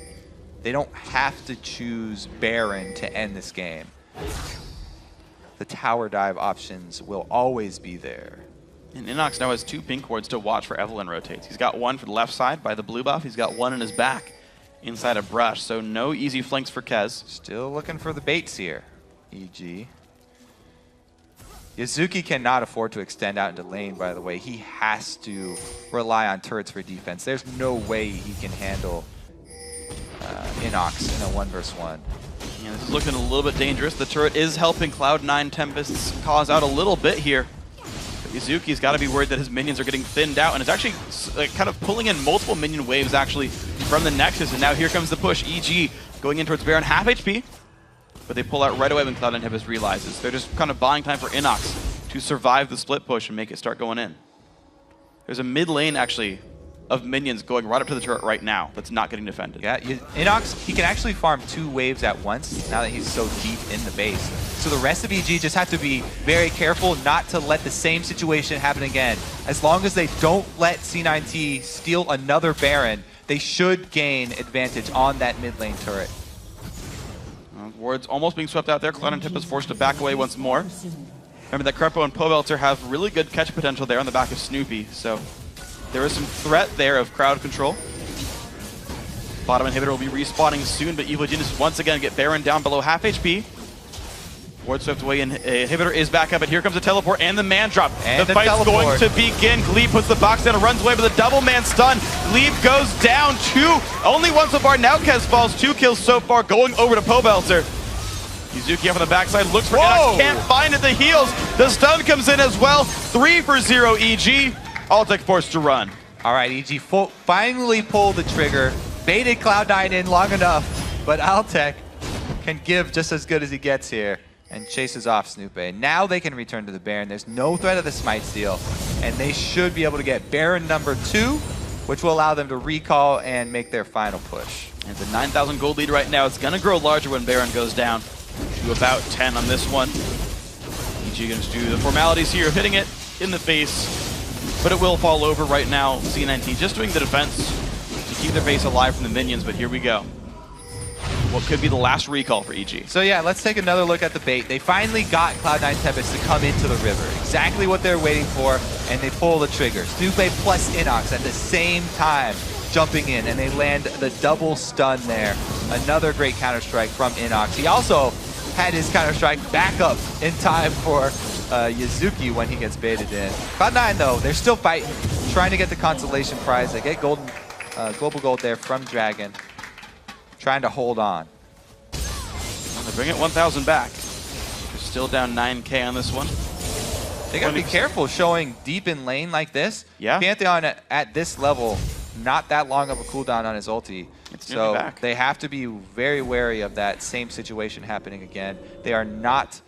They don't have to choose Baron to end this game. The tower dive options will always be there. And Inox now has 2 pink wards to watch for Evelynn rotates. He's got one for the left side by the blue buff. He's got one in his back inside a brush, so no easy flanks for Kez. Still looking for the baits here, EG. Yuzuki cannot afford to extend out into lane, by the way. He has to rely on turrets for defense. There's no way he can handle Inox in a 1v1. Yeah, this is looking a little bit dangerous. The turret is helping Cloud9 Tempests cause out a little bit here. Yuzuki's got to be worried that his minions are getting thinned out, and it's actually kind of pulling in multiple minion waves actually from the Nexus, and now here comes the push. EG going in towards Baron, half HP, but they pull out right away when Cloud9 Tempest realizes. They're just kind of buying time for Inox to survive the split push and make it start going in. There's a mid lane actually of minions going right up to the turret right now that's not getting defended. Yeah, Inox, he can actually farm 2 waves at once now that he's so deep in the base. So the rest of EG just have to be very careful not to let the same situation happen again. As long as they don't let C9T steal another Baron, they should gain advantage on that mid lane turret. Wards almost being swept out there. Cloud9 Tempest forced to back away once more. Remember that Krepo and Pobelter have really good catch potential there on the back of Snoopy, so there is some threat there of crowd control. Bottom inhibitor will be respawning soon, but Evil Genius once again get Baron down below half HP. Ward swept away, and inhibitor is back up, and here comes the teleport and the man drop. And the fight's teleport. going to begin. Glebe puts the box down and runs away with a double man stun. Glebe goes down 2. Only one so far. Now Kez falls. 2 kills so far, going over to Pobelter. Yuzuki up on the backside, looks for Inox, can't find it, the heals. The stun comes in as well. 3 for 0 EG. Altec forced to run. All right, EG finally pulled the trigger. Baited Cloud9 in long enough, but Altec can give just as good as he gets here and chases off Snoopy. Now they can return to the Baron. There's no threat of the Smite Steal, and they should be able to get Baron number 2, which will allow them to recall and make their final push. It's a 9,000 gold lead right now. It's going to grow larger when Baron goes down to about 10 on this one. EG going to do the formalities here, hitting it in the face, but it will fall over right now. C9T just doing the defense to keep their base alive from the minions, but here we go. What could be the last recall for EG. So yeah, let's take another look at the bait. They finally got Cloud9 Tempest to come into the river. Exactly what they're waiting for, and they pull the trigger. Snoopy plus Inox at the same time jumping in, and they land the double stun there. Another great counter-strike from Inox. He also had his counter-strike back up in time for Yuzuki when he gets baited in. Cloud9 though, they're still fighting, trying to get the consolation prize. They get golden, global gold there from Dragon, trying to hold on. Well, they bring it 1,000 back. They're still down 9K on this one. They gotta be careful showing deep in lane like this. Yeah. Pantheon at this level, not that long of a cooldown on his ulti. It's nearly back. They have to be very wary of that same situation happening again. They are not,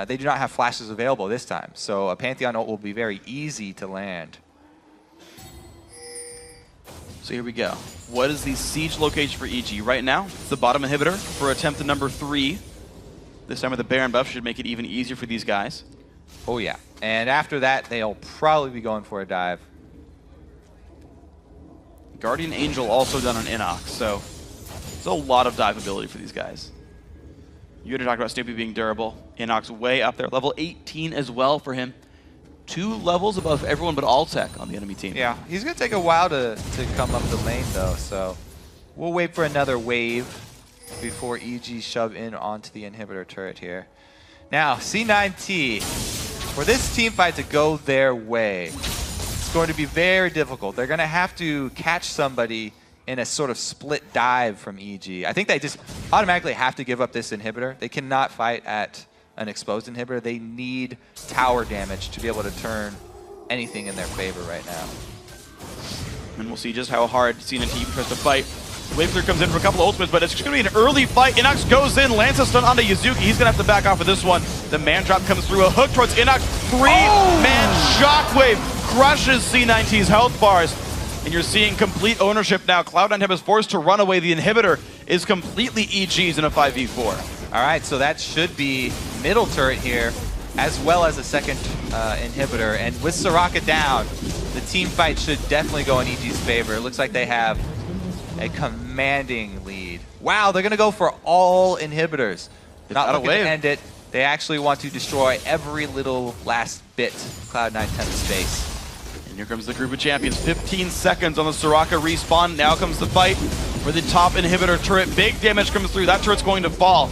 they do not have flashes available this time. So a Pantheon ult will be very easy to land. So here we go. What is the siege location for EG? Right now, it's the bottom inhibitor for attempt to number 3. This time with the Baron buff should make it even easier for these guys. Oh yeah. And after that, they'll probably be going for a dive. Guardian Angel also done on Inox, so there's a lot of dive ability for these guys. You already talked about Snoopy being durable. Inox way up there. Level 18 as well for him. 2 levels above everyone but Alltech on the enemy team. Yeah, he's going to take a while to come up the lane, though, so we'll wait for another wave before EG shove in onto the inhibitor turret here. Now, C9T, for this team fight to go their way, it's going to be very difficult. They're going to have to catch somebody in a sort of split dive from EG. I think they just automatically have to give up this inhibitor. They cannot fight at an exposed inhibitor. They need tower damage to be able to turn anything in their favor right now. And we'll see just how hard C9T tries to fight. Wave Clear comes in for a couple of ultimates, but it's just going to be an early fight. Inox goes in, lands a stun onto Yuzuki. He's going to have to back off of this one. The man drop comes through, a hook towards Inox. 3-man shockwave crushes C9T's health bars. And you're seeing complete ownership now. Cloud9 Tempest forced to run away. The inhibitor is completely EG's in a 5v4. All right, so that should be middle turret here, as well as a second inhibitor. And with Soraka down, the team fight should definitely go in EG's favor. It looks like they have a commanding lead. Wow, they're going to go for all inhibitors. Not looking to end it. They actually want to destroy every little last bit of Cloud9 Tempest space. And here comes the group of champions. 15 seconds on the Soraka respawn. Now comes the fight for the top inhibitor turret. Big damage comes through. That turret's going to fall.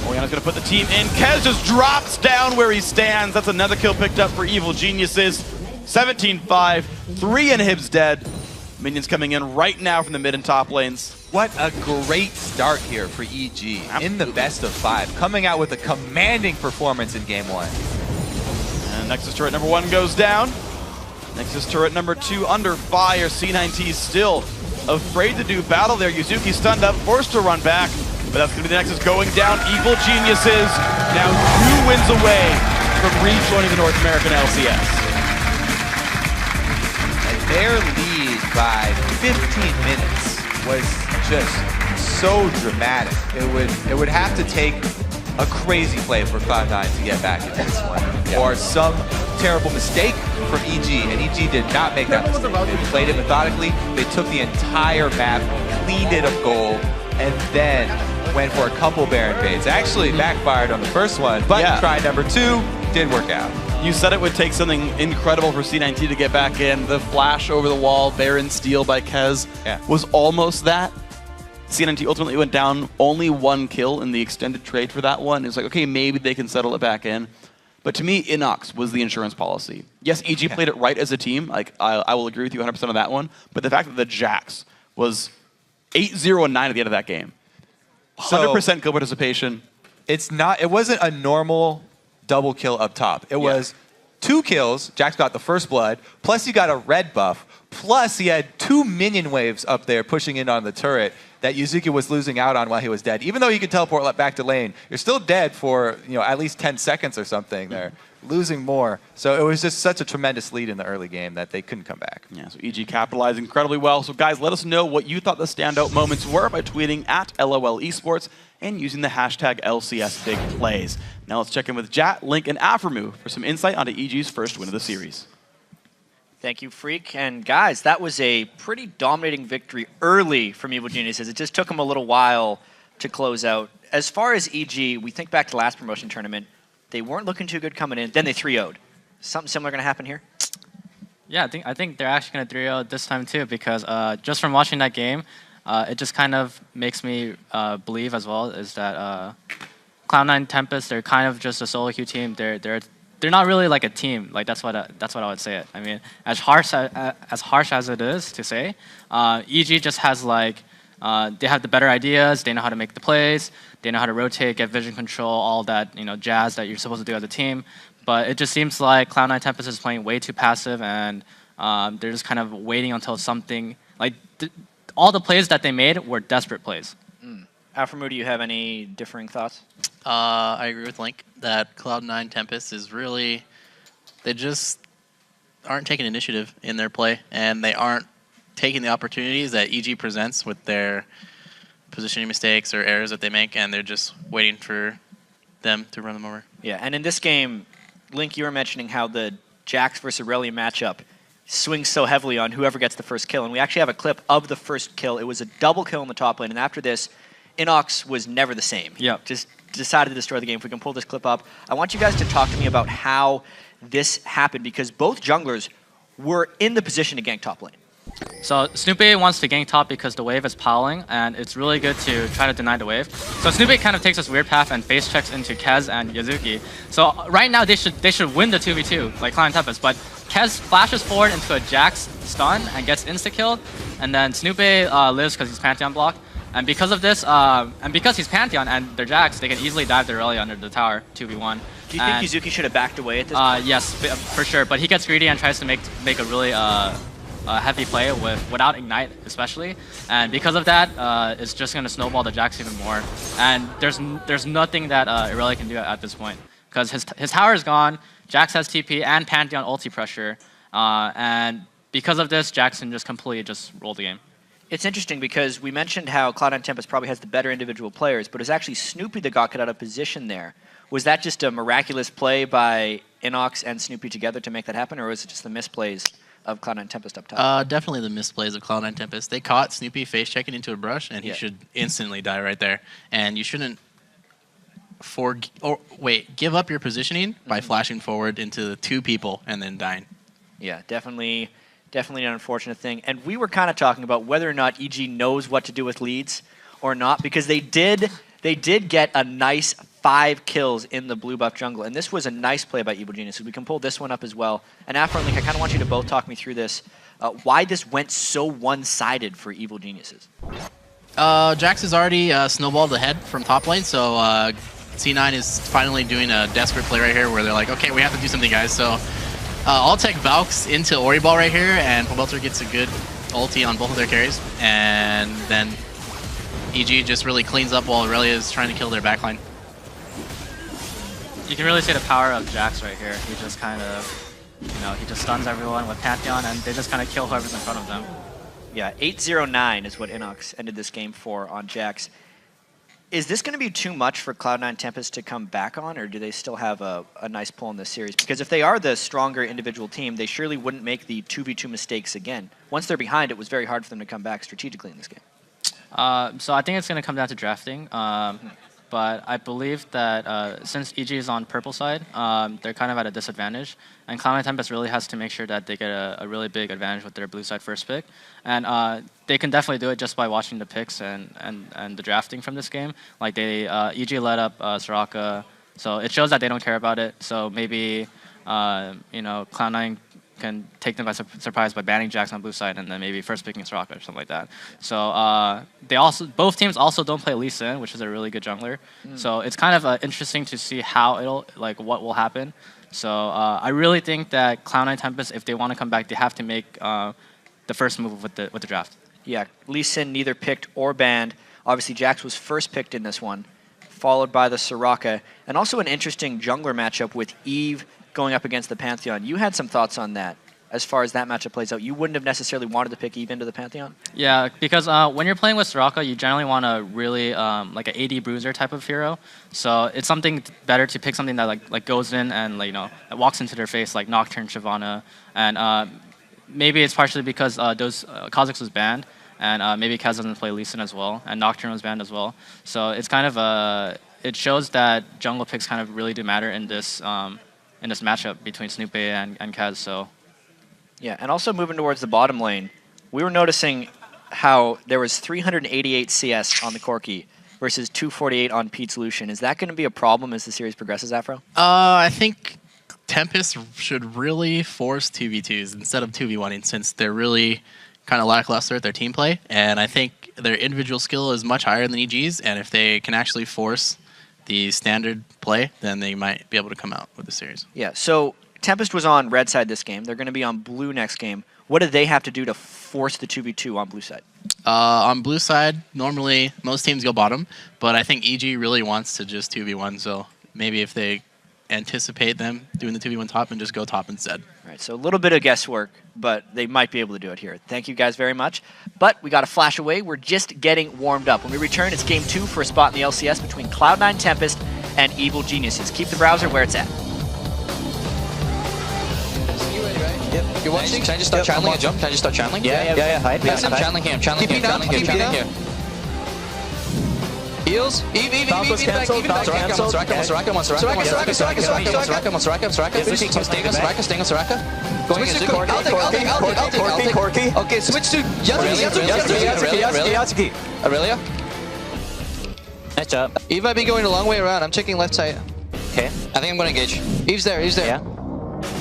Oriana's going to put the team in. Kez just drops down where he stands. That's another kill picked up for Evil Geniuses. 17-5. 3 inhibs dead. Minions coming in right now from the mid and top lanes. What a great start here for EG. Absolutely. In the best of 5, coming out with a commanding performance in game 1. And Nexus turret number 1 goes down. Nexus turret number 2 under fire. C9T still afraid to do battle there. Yuzuki stunned up, forced to run back. But that's going to be the Nexus going down. Evil Geniuses now 2 wins away from rejoining the North American LCS. And their lead by 15 minutes was just so dramatic. It would have to take a crazy play for Cloud9 to get back into this one, or some terrible mistake from EG, and EG did not make that mistake. They played it methodically. They took the entire map, cleaned it of gold, and then went for a couple Baron baits. Actually backfired on the first one, but try number 2 did work out. You said it would take something incredible for C9T to get back in. The flash over the wall, Baron steal by Kez was almost that. C9T ultimately went down, only 1 kill in the extended trade for that one. It's like, okay, maybe they can settle it back in. But to me, Inox was the insurance policy. Yes, EG played it right as a team. Like I will agree with you 100% on that one. But the fact that the Jax was 8-0 and 9 at the end of that game. 100% kill participation. It wasn't a normal double kill up top. It was 2 kills. Jax got the first blood, plus he got a red buff, plus he had 2 minion waves up there pushing in on the turret that Yuzuki was losing out on while he was dead. Even though he could teleport back to lane, you're still dead for at least 10 seconds or something there. Losing more. So it was just such a tremendous lead in the early game that they couldn't come back. Yeah, so EG capitalized incredibly well. So guys, let us know what you thought the standout moments were by tweeting at LOL Esports and using the hashtag LCSBigPlays. Now let's check in with Jat, Link, and Afremu for some insight onto EG's first win of the series. Thank you, Freak. And guys, that was a pretty dominating victory early from Evil Geniuses. It just took them a little while to close out. As far as EG, we think back to last promotion tournament. They weren't looking too good coming in. Then they 3-0'd. Something similar going to happen here? Yeah, I think they're actually going to 3-0 this time too, because just from watching that game, it just kind of makes me believe as well is that Cloud9 Tempest, they're kind of just a solo queue team. They're not really like a team. Like that's what I would say. I mean, as harsh as it is to say, EG just has like they have the better ideas. They know how to make the plays. They know how to rotate, get vision control, all that jazz that you're supposed to do as a team. But it just seems like Cloud9 Tempest is playing way too passive, and they're just kind of waiting until something like all the plays that they made were desperate plays. Afremu, do you have any differing thoughts? I agree with Link that Cloud9 Tempest is really, they just aren't taking initiative in their play, and they aren't taking the opportunities that EG presents with their positioning mistakes or errors that they make, and they're just waiting for them to run them over. Yeah, and in this game, Link, you were mentioning how the Jax versus Aurelia matchup, swings so heavily on whoever gets the first kill. And we actually have a clip of the first kill. It was a double kill in the top lane. And after this, Inox was never the same. Yep. Just decided to destroy the game. If we can pull this clip up, I want you guys to talk to me about how this happened, because both junglers were in the position to gank top lane. So Snoopy wants to gank top because the wave is piling, and it's really good to try to deny the wave. So Snoopy kind of takes this weird path and face checks into Kez and Yazuki. So right now they should win the 2v2 like Cloud9 Tempest, but Kez flashes forward into a Jax stun and gets insta-killed, and then Snoopy lives because he's Pantheon blocked. And because of this, and because he's Pantheon and they're Jax, they can easily dive their early under the tower, 2v1. Do you think Yuzuki should have backed away at this point? Yes, for sure. But he gets greedy and tries to make a really heavy play without Ignite, especially. And because of that, it's just going to snowball the Jax even more. And there's nothing that Irelia can do at this point, because his tower is gone, Jax has TP and Pantheon ulti pressure, and because of this, Jax can just completely just roll the game. It's interesting because we mentioned how Cloud9 Tempest probably has the better individual players, but it's actually Snoopy that got cut out of position there. Was that just a miraculous play by Inox and Snoopy together to make that happen, or was it just the misplays of Cloud9 Tempest up top? Definitely the misplays of Cloud9 Tempest. They caught Snoopy face checking into a brush, and he should instantly die right there. And you shouldn't give up your positioning by flashing forward into 2 people and then dying. Yeah, definitely an unfortunate thing. And we were kind of talking about whether or not EG knows what to do with leads or not, because they did get a nice 5 kills in the blue buff jungle. And this was a nice play by Evil Geniuses. We can pull this one up as well. And Afro and Link, I kind of want you to both talk me through this. Why this went so one-sided for Evil Geniuses. Jax is already snowballed ahead from top lane, so C9 is finally doing a desperate play right here where they're like, okay, we have to do something, guys. So I'll take Valks into Ori Ball right here, and Pobelter gets a good ulti on both of their carries. And then EG just really cleans up while Irelia is trying to kill their backline. You can really see the power of Jax right here. He just kind of, he just stuns everyone with Pantheon, and they just kind of kill whoever's in front of them. Yeah, 8-0-9 is what Inox ended this game for on Jax. Is this going to be too much for Cloud9 Tempest to come back on, or do they still have a nice pull in this series? Because if they are the stronger individual team, they surely wouldn't make the 2v2 mistakes again. Once they're behind, it was very hard for them to come back strategically in this game. So I think it's going to come down to drafting. But I believe that since EG is on purple side, they're kind of at a disadvantage. And Cloud9 Tempest really has to make sure that they get a really big advantage with their blue side first pick. And they can definitely do it just by watching the picks and the drafting from this game. Like EG led up Soraka, so it shows that they don't care about it. So maybe Cloud9 can take them by surprise by banning Jax on blue side and then maybe first picking Soraka or something like that. So both teams also don't play Lee Sin, which is a really good jungler. So it's kind of interesting to see how what will happen. So I really think that Cloud9 Tempest, if they want to come back, they have to make the first move with the draft. Yeah, Lee Sin neither picked or banned. Obviously, Jax was first picked in this one, followed by the Soraka, and also an interesting jungler matchup with Eve going up against the Pantheon. You had some thoughts on that as far as that matchup plays out. You wouldn't have necessarily wanted to pick Eve into the Pantheon? Yeah, because when you're playing with Soraka, you generally want a really like an AD bruiser type of hero. So it's something better to pick something that like goes in and that walks into their face, like Nocturne, Shyvana, and maybe it's partially because Kha'Zix was banned, and maybe Kaz doesn't play Lee Sin as well, and Nocturne was banned as well. So it's kind of it shows that jungle picks kind of really do matter in this matchup between Snoopy and Kaz. So yeah, and also moving towards the bottom lane, we were noticing how there was 388 CS on the Corki versus 248 on Pete's Lucian. Is that going to be a problem as the series progresses, Afro? I think Tempest should really force 2v2s instead of 2v1ing, since they're really kind of lackluster at their team play. And I think their individual skill is much higher than EG's, and if they can actually force the standard play, then they might be able to come out with the series. Yeah, so Tempest was on red side this game. They're going to be on blue next game. What do they have to do to force the 2v2 on blue side? On blue side, normally most teams go bottom, but I think EG really wants to just 2v1, so maybe if they anticipate them doing the 2v1 top and just go top instead. All right, so a little bit of guesswork, but they might be able to do it here. Thank you guys very much. But we got to flash away. We're just getting warmed up. When we return, it's game 2 for a spot in the LCS between Cloud9 Tempest and Evil Geniuses. Keep the browser where it's at. You ready, right? Yep. You're watching? Can I just start channeling a jump? Can I just start channeling? Yeah. Hide. I'm channeling here. I'm channeling here. Channeling here. Heals. Eve back. Soraka. Going into Corki. Okay, switch to Yasuki. Aurelia. Nice job. Eve might be going a long way around. I'm checking left side. Okay. I think I'm going to engage. Eve's there. Yeah.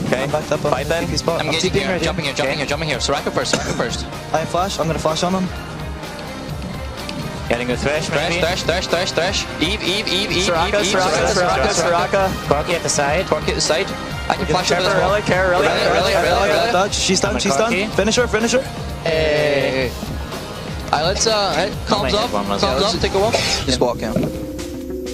Okay. Fight then. I'm engaging here. Jumping here. Soraka first. I have flash. I'm going to flash on him. Getting a thresh, maybe? Thresh. Eve. Soraka. Corki at the side. I can flash her. Aurelia. Dodge. She's done. Finish her. Hey. Alright, let's calms up. Take a walk. Just walk in.